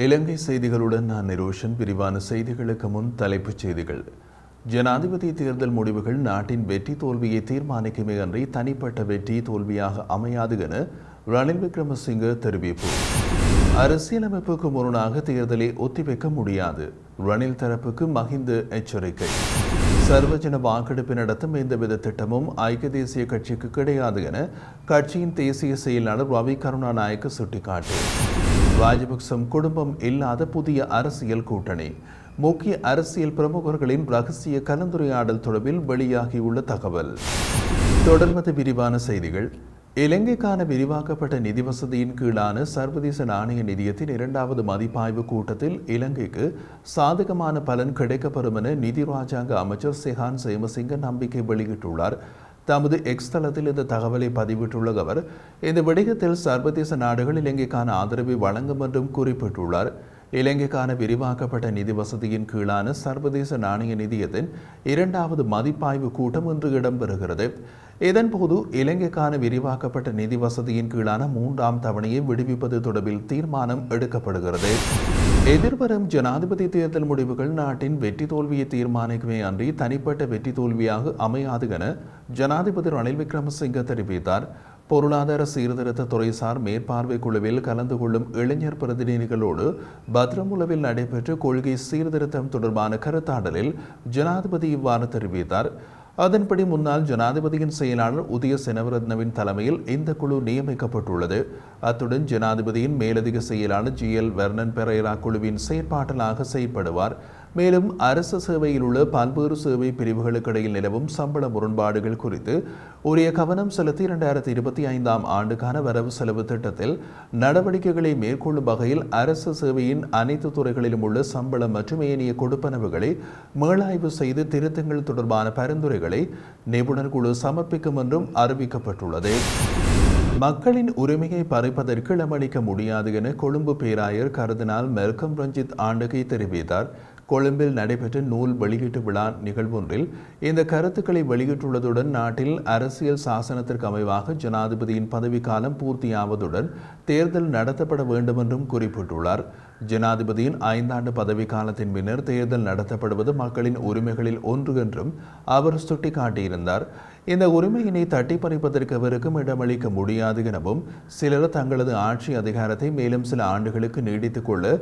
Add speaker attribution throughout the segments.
Speaker 1: இலங்கை செய்திகளுடன் நான் நிரோஷன். விரிவான செய்திகளுக்கு முன் தலைப்புச் செய்திகள். ஜனாதிபதி தேர்தல் முடிவுகள் நாட்டின் வெற்றி தோல்வியை தீர்மானிக்குமே அன்றி தனிப்பட்ட வெற்றி தோல்வியாக அமையாது என ரணில் விக்ரமசிங்க தெரிவிப்பு. அரசியலமைப்புக்கு முரணாக தேர்தலை ஒத்திவைக்க முடியாது, ரணில் தரப்புக்கு மஹிந்த எச்சரிக்கை. சர்வஜன வாக்கெடுப்பு நடத்தும் எந்தவித திட்டமும் ஐக்கிய தேசிய கட்சிக்கு கிடையாது என கட்சியின் தேசிய செயலாளர் ரவி கருணாநாயக்க சுட்டிக்காட்டு. ராஜபக்சம் குடும்பம் இல்லாத புதிய அரசியல் கூட்டணி. முக்கிய அரசியல் பிரமுகர்களின் ரகசிய கலந்துரையாடல் தொடர்பில் வெளியாகியுள்ள தகவல். தொடர்வது விரிவான செய்திகள். இலங்கைக்கான விரிவாக்கப்பட்ட நிதி வசதியின் கீழான சர்வதேச நாணய நிதியத்தின் 2வது மதிப்பாய்வு கூட்டத்தில் இலங்கைக்கு சாதகமான பலன் கிடைக்கப்பெறும் என நிதி ராஜாங்க அமைச்சர் செஹான் சேமசிங்க நம்பிக்கை வெளியிட்டுள்ளார். தமது எக்ஸ் தளத்தில் இந்த தகவலை பதிவிட்டுள்ள அவர், இந்த விடயத்தில் சர்வதேச நாடுகள் இலங்கைக்கான ஆதரவை வழங்கும் என்றும் குறிப்பிட்டுள்ளார். இலங்கைக்கான விரிவாக்கப்பட்ட நிதி வசதியின் கீழான சர்வதேச நாணய நிதியத்தின் 2வது மதிப்பாய்வு கூட்டம் இன்று இடம்பெறுகிறது. இதன்போது இலங்கைக்கான விரிவாக்கப்பட்ட நிதி வசதியின் கீழான 3ஆம் தவணையை விடுவிப்பது தொடர்பில் தீர்மானம் எடுக்கப்படுகிறது. எதிர்வரும் ஜனாதிபதி தேர்தல் முடிவுகள் நாட்டின் வெற்றி தோல்வியை தீர்மானிக்குமே அன்றி தனிப்பட்ட வெற்றி தோல்வியாக அமையாது என ஜனாதிபதி ரணில் விக்ரமசிங்க தெரிவித்தார். பொருளாதார சீர்திருத்த துறைசார் மேற்பார்வை குழுவில் கலந்து கொள்ளும் இளைஞர் பிரதிநிதிகளோடு பத்ரமுலவில் நடைபெற்ற கொள்கை சீர்திருத்தம் தொடர்பான கருத்தாடலில் ஜனாதிபதி இவ்வாறு தெரிவித்தார். அதன்படி முன்னாள் ஜனாதிபதியின் செயலாளர் உதய செனவரத்னவின் தலைமையில் இந்த குழு நியமிக்கப்பட்டுள்ளது. அத்துடன் ஜனாதிபதியின் மேலதிக செயலாளர் GL வெர்னன் பெரேரா குழுவின் செயற்பாட்டலாக செயற்படுவார். மேலும் அரசு சேவையில் உள்ள பல்வேறு சேவை பிரிவுகளுக்கு இடையில் நிலவும் சம்பள முரண்பாடுகள் குறித்து உரிய கவனம் செலுத்தி 2025ஆம் ஆண்டுக்கான வரவு செலவு திட்டத்தில் நடவடிக்கைகளை மேற்கொள்ளும் வகையில் அரசு சேவையின் அனைத்து துறைகளிலும் உள்ள சம்பளம் மற்றும் ஏனைய கொடுப்பனவுகளை மீளாய்வு செய்து திருத்தங்கள் தொடர்பான பரிந்துரைகளை நிபுணர் குழு சமர்ப்பிக்கும் என்றும் அறிவிக்கப்பட்டுள்ளது. மக்களின் உரிமையை பறிப்பதற்கு இடமளிக்க முடியாது என கொழும்பு பேராயர் கர்தினால் மெல்கம் ரஞ்சித் ஆண்டகை தெரிவித்தார். கொழும்பில் நடைபெற்ற நூல் வெளியீட்டு விழா நிகழ்வொன்றில் இந்த கருத்துக்களை வெளியிட்டுள்ளதுடன் நாட்டில் அரசியல் சாசனத்திற்கு அமைவாக ஜனாதிபதியின் பதவிக்காலம் பூர்த்தியாவதுடன் தேர்தல் நடத்தப்பட வேண்டும் என்றும் குறிப்பிட்டுள்ளார். ஜனாதிபதியின் 5ஆண்டு பதவிக்காலத்தின் பின்னர் தேர்தல் நடத்தப்படுவது மக்களின் உரிமைகளில் ஒன்று என்றும் அவர் சுட்டிக்காட்டியிருந்தார். இந்த உரிமையினை தட்டி பறிப்பதற்கு அவருக்கும் இடமளிக்க முடியாது எனவும் சிலர் தங்களது ஆட்சி அதிகாரத்தை மேலும் சில ஆண்டுகளுக்கு நீடித்துக் கொள்ள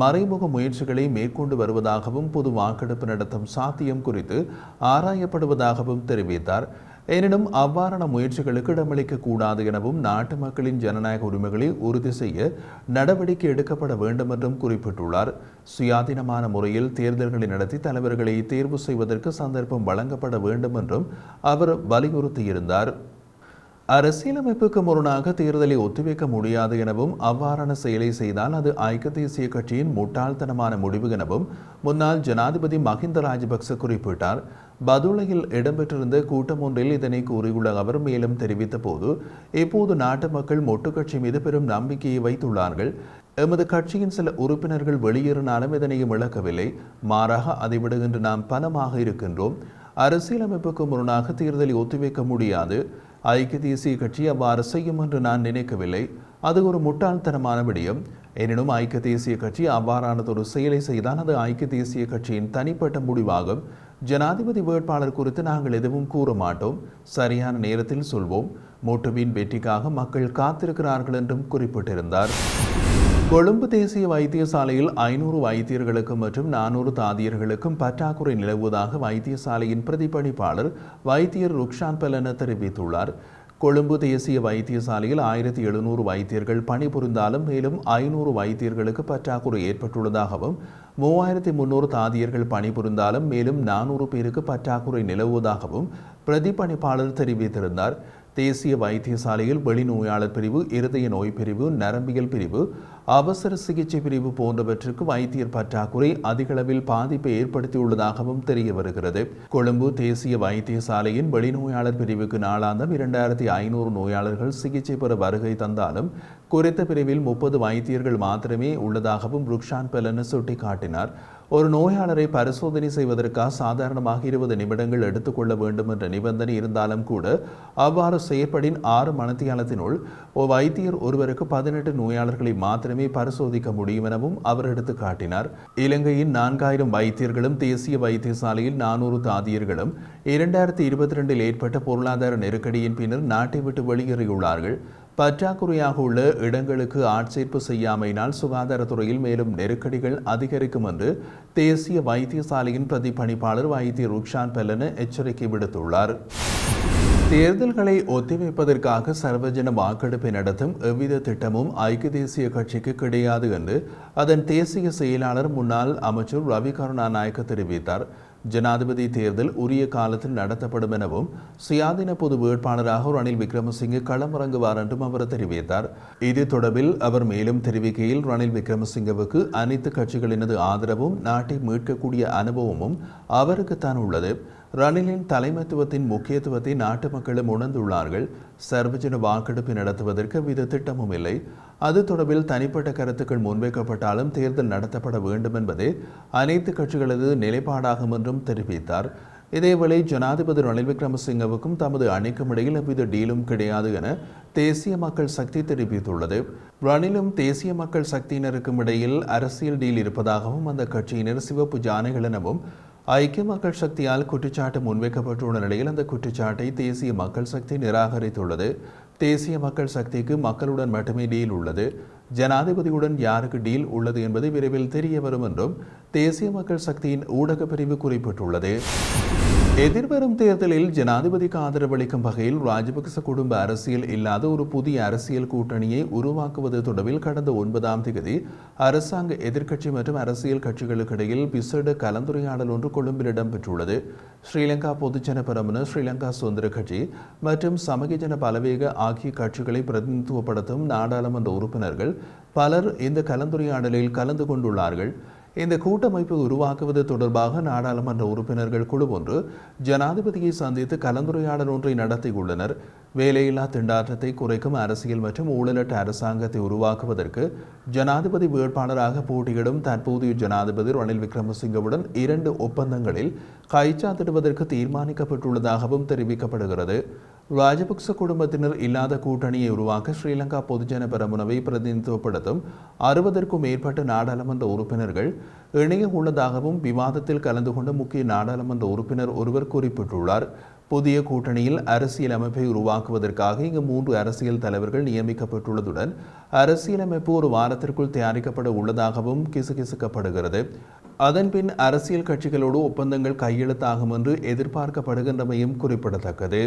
Speaker 1: மறைமுக முயற்சிகளை மேற்கொண்டு வருவதாகவும் பொது வாக்கெடுப்பு நடத்தும் சாத்தியம் குறித்து ஆராயப்படுவதாகவும் தெரிவித்தார். எனினும் அவ்வாறான முயற்சிகளுக்கு இடமளிக்க கூடாது எனவும் நாட்டு மக்களின் ஜனநாயக உரிமைகளை உறுதி செய்ய நடவடிக்கை எடுக்கப்பட வேண்டும் என்றும் குறிப்பிட்டுள்ளார். சுயாதீனமான முறையில் தேர்தல்களை நடத்தி தலைவர்களை தேர்வு செய்வதற்கு சந்தர்ப்பம் வழங்கப்பட வேண்டும் என்றும் அவர் வலியுறுத்தியிருந்தார். அரசியலமைப்புக்கு முரணாக தேர்தலை ஒத்திவைக்க முடியாது எனவும் அவ்வாறான செயலை செய்தால் அது ஐக்கிய தேசிய கட்சியின் முட்டாள்தனமான முடிவு எனவும் முன்னாள் ஜனாதிபதி மஹிந்த ராஜபக்ச குறிப்பிட்டார். பதுளையில் இடம்பெற்றிருந்த கூட்டம் ஒன்றில் இதனை கூறியுள்ள அவர் மேலும் தெரிவித்த போது, இப்போது நாட்டு மக்கள் மொட்டு கட்சி மீது பெரும் நம்பிக்கையை வைத்துள்ளார்கள். எமது கட்சியின் சில உறுப்பினர்கள் வெளியேறினாலும் இதனையும் இழக்கவில்லை. மாறாக அதைவிட இன்று நாம் பலமாக இருக்கின்றோம். அரசியலமைப்புக்கு முரணாக தேர்தலை ஒத்திவைக்க முடியாது. ஐக்கிய தேசிய கட்சி அவ்வாறு செய்யும் என்று நான் நினைக்கவில்லை. அது ஒரு முட்டாள்தனமான விடயம். எனினும் ஐக்கிய தேசிய கட்சி அவ்வாறானதொரு செயலை செய்தால் அது ஐக்கிய தேசிய கட்சியின் தனிப்பட்ட முடிவாகும். ஜனாதிபதி வேட்பாளர் குறித்து நாங்கள் எதுவும் கூற மாட்டோம். சரியான நேரத்தில் சொல்வோம். மொட்டுவின் வெற்றிக்காக மக்கள் காத்திருக்கிறார்கள் என்றும் குறிப்பிட்டிருந்தார். கொழும்பு தேசிய வைத்தியசாலையில் 500 வைத்தியர்களுக்கும் மற்றும் 400 தாதியர்களுக்கும் பற்றாக்குறை நிலவுவதாக வைத்தியசாலையின் பிரதிபலிப்பாளர் வைத்தியர் ருக்ஷான் பெலன தெரிவித்துள்ளார். கொழும்பு தேசிய வைத்தியசாலையில் 1700 வைத்தியர்கள் பணிபுரிந்தாலும் மேலும் 500 வைத்தியர்களுக்கு பற்றாக்குறை ஏற்பட்டுள்ளதாகவும் 3300 தாதியர்கள் பணிபுரிந்தாலும் மேலும் 400 பேருக்கு பற்றாக்குறை நிலவுவதாகவும் பிரதிபலிப்பாளர் தெரிவித்திருந்தார். தேசிய வைத்தியசாலையில் வெளிநோயாளர் பிரிவு, இருதய நோய் பிரிவு, நரம்பியல் பிரிவு, அவசர சிகிச்சை பிரிவு போன்றவற்றுக்கு வைத்தியர் பற்றாக்குறை அதிகளவில் பாதிப்பை ஏற்படுத்தியுள்ளதாகவும் தெரிய வருகிறது. கொழும்பு தேசிய வைத்தியசாலையின் வெளிநோயாளர் பிரிவுக்கு நாளாந்தம் 2500 நோயாளர்கள் சிகிச்சை பெற வருகை தந்தாலும் குறித்த பிரிவில் 30 வைத்தியர்கள் மாத்திரமே உள்ளதாகவும் ருக்ஷான் பெலன சுட்டிக்காட்டினார். ஒரு நோயாளரை பரிசோதனை செய்வதற்காக சாதாரணமாக 20 நிமிடங்கள் எடுத்துக்கொள்ள வேண்டும் என்ற நிபந்தனை இருந்தாலும் கூட அவ்வாறு செயற்படின் 6 மணித்தியாலத்தினுள் வைத்தியர் ஒருவருக்கு 18 நோயாளர்களை மாத்திரமே பரிசோதிக்க முடியும் எனவும் அவர் எடுத்து காட்டினார். இலங்கையின் 4000 வைத்தியர்களும் தேசிய வைத்தியசாலையில் 400 தாதியர்களும் 2022 ஏற்பட்ட பொருளாதார நெருக்கடியின் பின்னர் நாட்டை விட்டு வெளியேறியுள்ளார்கள். பற்றாக்குறையாக உள்ள இடங்களுக்கு ஆட்சேர்ப்பு செய்யாமையினால் சுகாதாரத்துறையில் மேலும் நெருக்கடிகள் அதிகரிக்கும் என்று தேசிய வைத்தியசாலையின் பிரதிபலிப்பாளர் வைத்தியர் ருக்ஷான் பெல்லன எச்சரிக்கை விடுத்துள்ளார். தேர்தல்களை ஒத்திவைப்பதற்காக சர்வஜன வாக்கெடுப்பை நடத்தும் எவ்வித திட்டமும் ஐக்கிய தேசிய கட்சிக்கு கிடையாது என்று அதன் தேசிய செயலாளர் முன்னாள் அமைச்சர் ரவி கருணாநாயக்க தெரிவித்தார். ஜனாதிபதி தேர்தல் உரிய காலத்தில் நடத்தப்படும் எனவும் சுயாதீன பொது வேட்பாளராக ரணில் விக்ரமசிங்கே களமிறங்குவார் என்றும் அவர் தெரிவித்தார். இது தொடர்பில் அவர் மேலும் தெரிவிக்கையில், ரணில் விக்ரமசிங்கவுக்கு அனைத்து கட்சிகளினது ஆதரவும் நாட்டை மீட்கக்கூடிய அனுபவமும் அவருக்குத்தான் உள்ளது. ரணிலின் தலைமைத்துவத்தின் முக்கியத்துவத்தை நாட்டு மக்களும் உணர்ந்துள்ளார்கள். சர்வஜன வாக்கெடுப்பு நடத்துவதற்கு எவ்வித திட்டமும் இல்லை. அது தொடர்பில் தனிப்பட்ட கருத்துக்கள் முன்வைக்கப்பட்டாலும் தேர்தல் நடத்தப்பட வேண்டும் என்பதே அனைத்து கட்சிகளது நிலைப்பாடாகும் என்றும் தெரிவித்தார். இதேவேளை ஜனாதிபதி ரணில் விக்ரமசிங்கவுக்கும் தமது அணிக்கும் இடையில் எவ்வித டீலும் கிடையாது என தேசிய மக்கள் சக்தி தெரிவித்துள்ளது. ரணிலும் தேசிய மக்கள் சக்தியினருக்கும் இடையில் அரசியல் டீல் இருப்பதாகவும் அந்த கட்சியினர் சிவப்பு ஜானைகள் எனவும் ஐக்கிய மக்கள் சக்தியால் குற்றச்சாட்டு முன்வைக்கப்பட்டுள்ள நிலையில் அந்த குற்றச்சாட்டை தேசிய மக்கள் சக்தி நிராகரித்துள்ளது. தேசிய மக்கள் சக்திக்கு மக்களுடன் மட்டுமே டீல் உள்ளது. ஜனாதிபதியுடன் யாருக்கு டீல் உள்ளது என்பது விரைவில் தெரிய வரும் என்றும் தேசிய மக்கள் சக்தியின் ஊடக பிரிவு குறிப்பிட்டுள்ளது. எதிர்வரும் தேர்தலில் ஜனாதிபதிக்கு ஆதரவளிக்கும் வகையில் ராஜபக்ச குடும்ப அரசியல் இல்லாத ஒரு புதிய அரசியல் கூட்டணியை உருவாக்குவது தொடர்பில் கடந்த 9ஆம் தேதி அரசாங்க எதிர்க்கட்சி மற்றும் அரசியல் கட்சிகளுக்கு இடையில் விசேட கலந்துரையாடல் ஒன்று கொழும்பில் இடம்பெற்றுள்ளது. ஸ்ரீலங்கா பொதுஜன பெரமுன, ஸ்ரீலங்கா சுதந்திர கட்சி மற்றும் சமகிஜன பலவேக ஆகிய கட்சிகளை பிரதிநிதித்துவப்படுத்தும் நாடாளுமன்ற உறுப்பினர்கள் பலர் இந்த கலந்துரையாடலில் கலந்து கொண்டுள்ளார்கள். இந்த கூட்டமைப்பை உருவாக்குவது தொடர்பாக நாடாளுமன்ற உறுப்பினர்கள் குழு ஒன்று ஜனாதிபதியை சந்தித்து கலந்துரையாடல் ஒன்றை நடத்தியுள்ளனர். வேலையில்லா திண்டாட்டத்தை குறைக்கும் அரசியல் மற்றும் ஊழலற்ற அரசாங்கத்தை உருவாக்குவதற்கு ஜனாதிபதி வேட்பாளராக போட்டியிடும் தற்போதைய ஜனாதிபதி ரணில் விக்ரமசிங்கவுடன் 2 ஒப்பந்தங்களில் கைச்சாத்திடுவதற்கு தீர்மானிக்கப்பட்டுள்ளதாகவும் தெரிவிக்கப்படுகிறது. ராஜபக்ச குடும்பத்தினர் இல்லாத கூட்டணியை உருவாக்க ஸ்ரீலங்கா பொதுஜன பெரமுனவை பிரதிநிதித்துவப்படுத்தும் 60க்கும் மேற்பட்ட நாடாளுமன்ற உறுப்பினர்கள் இணைய உள்ளதாகவும் விவாதத்தில் கலந்து கொண்ட முக்கிய நாடாளுமன்ற உறுப்பினர் ஒருவர் குறிப்பிட்டுள்ளார். புதிய கூட்டணியில் அரசியல் அமைப்பை உருவாக்குவதற்காக இங்கு 3 அரசியல் தலைவர்கள் நியமிக்கப்பட்டுள்ளதுடன் அரசியலமைப்பு ஒரு வாரத்திற்குள் தயாரிக்கப்பட உள்ளதாகவும் கிசுகிசுக்கப்படுகிறது. அதன்பின் அரசியல் கட்சிகளோடு ஒப்பந்தங்கள் கையெழுத்தாகும் என்று எதிர்பார்க்கப்படுகின்றமையும் குறிப்பிடத்தக்கது.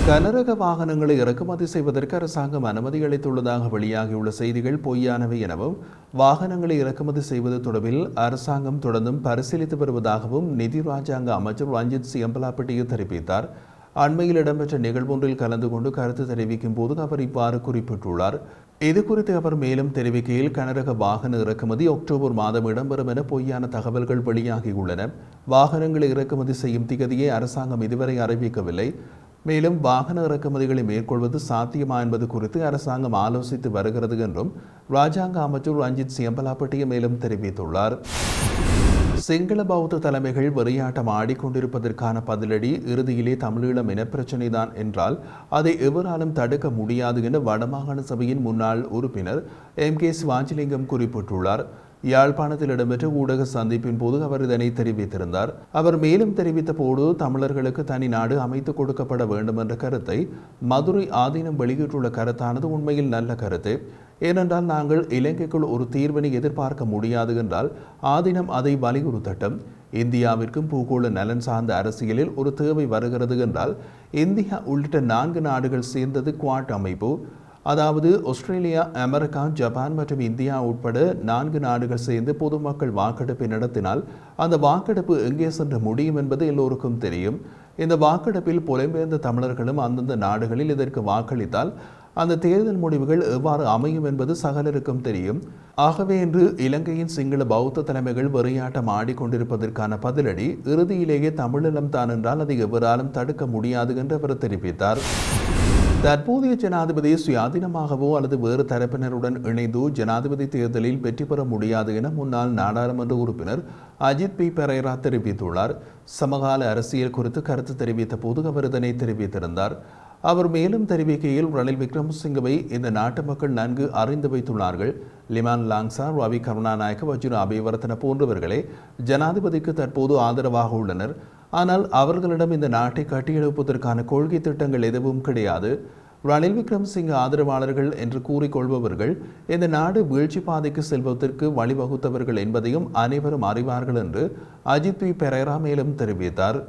Speaker 1: கனரக வாகனங்களை இறக்குமதி செய்வதற்கு அரசாங்கம் அனுமதி அளித்துள்ளதாக வெளியாகியுள்ள செய்திகள் பொய்யானவை எனவும் வாகனங்களை இறக்குமதி செய்வது தொடர்பில் அரசாங்கம் தொடர்ந்தும் பரிசீலித்து வருவதாகவும் நிதி ராஜாங்க அமைச்சர் ரஞ்சித் சியம்பலாப்பட்டிய தெரிவித்தார். அண்மையில் இடம்பெற்ற நிகழ்வொன்றில் கலந்து கொண்டு கருத்து தெரிவிக்கும் போது அவர் இவ்வாறு குறிப்பிட்டுள்ளார். இதுகுறித்து அவர் மேலும் தெரிவிக்கையில், கனரக வாகன இறக்குமதி அக்டோபர் மாதம் இடம்பெறும் என பொய்யான தகவல்கள் வெளியாகியுள்ளன. வாகனங்களை இறக்குமதி செய்யும் திகதியை அரசாங்கம் இதுவரை அறிவிக்கவில்லை. மேலும் வாகன இறக்குமதிகளை மேற்கொள்வது சாத்தியமா என்பது குறித்து அரசாங்கம் ஆலோசித்து வருகிறது என்றும் ராஜாங்க அமைச்சர் ரஞ்சித் சியம்பலாப்பட்டிய மேலும் தெரிவித்துள்ளார். சிங்கள பௌத்த தலைமைகள் வெறியாட்டம் ஆடிக்கொண்டிருப்பதற்கான பதிலடி இறுதியிலே தமிழீழம் இனப்பிரச்சினைதான் என்றால் அதை எவராலும் தடுக்க முடியாது என வடமாகாண சபையின் முன்னாள் உறுப்பினர் MK சிவாஜிலிங்கம் குறிப்பிட்டுள்ளார். யாழ்ப்பாணத்தில் இடம்பெற்ற ஊடக சந்திப்பின் போது அவர் இதனை தெரிவித்திருந்தார். அவர் மேலும் தெரிவித்த போது, தமிழர்களுக்கு தனி நாடு அமைத்துக் கொடுக்கப்பட வேண்டும் என்ற கருத்தை மதுரை ஆதீனம் வெளியிட்டுள்ள கருத்தானது உண்மையில் நல்ல கருத்து. ஏனென்றால் நாங்கள் இலங்கைக்குள் ஒரு தீர்வினை எதிர்பார்க்க முடியாது என்றால் ஆதீனம் அதை வலியுறுத்தட்டும். இந்தியாவிற்கும் பூகோள நலன் சார்ந்த அரசியலில் ஒரு தேவை வருகிறது என்றால் இந்தியா உள்ளிட்ட 4 நாடுகள் சேர்ந்தது குவாட் அமைப்பு. அதாவது ஆஸ்திரேலியா, அமெரிக்கா, ஜப்பான் மற்றும் இந்தியா உட்பட 4 நாடுகள் சேர்ந்து பொதுமக்கள் வாக்கெடுப்பை நடத்தினால் அந்த வாக்கெடுப்பு எங்கே சென்று முடியும் என்பது எல்லோருக்கும் தெரியும். இந்த வாக்கெடுப்பில் புலம்பெயர்ந்த தமிழர்களும் அந்தந்த நாடுகளில் இதற்கு வாக்களித்தால் அந்த தேர்தல் முடிவுகள் எவ்வாறு அமையும் என்பது சகலருக்கும் தெரியும். ஆகவே இன்று இலங்கையின் சிங்கள பௌத்த தலைமைகள் வெறியாட்டம் ஆடிக்கொண்டிருப்பதற்கான பதிலடி இறுதியிலேயே தமிழீழம் தான் என்றால் அதை எவராலும் தடுக்க முடியாது என்று அவர் தெரிவித்தார். தற்போதைய ஜனாதிபதி சுயாதீனமாகவோ அல்லது வேறு தரப்பினருடன் இணைந்து ஜனாதிபதி தேர்தலில் வெற்றி பெற முடியாது என முன்னாள் நாடாளுமன்ற உறுப்பினர் அஜித் பி பெரேரா தெரிவித்துள்ளார். சமகால அரசியல் குறித்து கருத்து தெரிவித்த போது அவர் இதனை தெரிவித்திருந்தார். அவர் மேலும் தெரிவிக்கையில் ரணில் விக்ரமசிங்கவை இந்த நாட்டு மக்கள் நன்கு அறிந்து வைத்துள்ளார்கள். லிமான் லாங்சா, ரவி கருணாநாயக்க, வஜ்ர அபேவர்தன போன்றவர்களே ஜனாதிபதிக்கு தற்போது ஆதரவாக உள்ளனர். ஆனால் அவர்களிடம் இந்த நாட்டை கட்டியெழுப்பதற்கான கொள்கை திட்டங்கள் எதுவும் கிடையாது. ரணில் விக்ரமசிங்க ஆதரவாளர்கள் என்று கூறிக்கொள்பவர்கள் இந்த நாடு வீழ்ச்சி பாதைக்கு செல்வதற்கு வழிவகுத்தவர்கள் என்பதையும் அனைவரும் அறிவார்கள் என்று அஜித் பி பெரேரா மேலும் தெரிவித்தார்.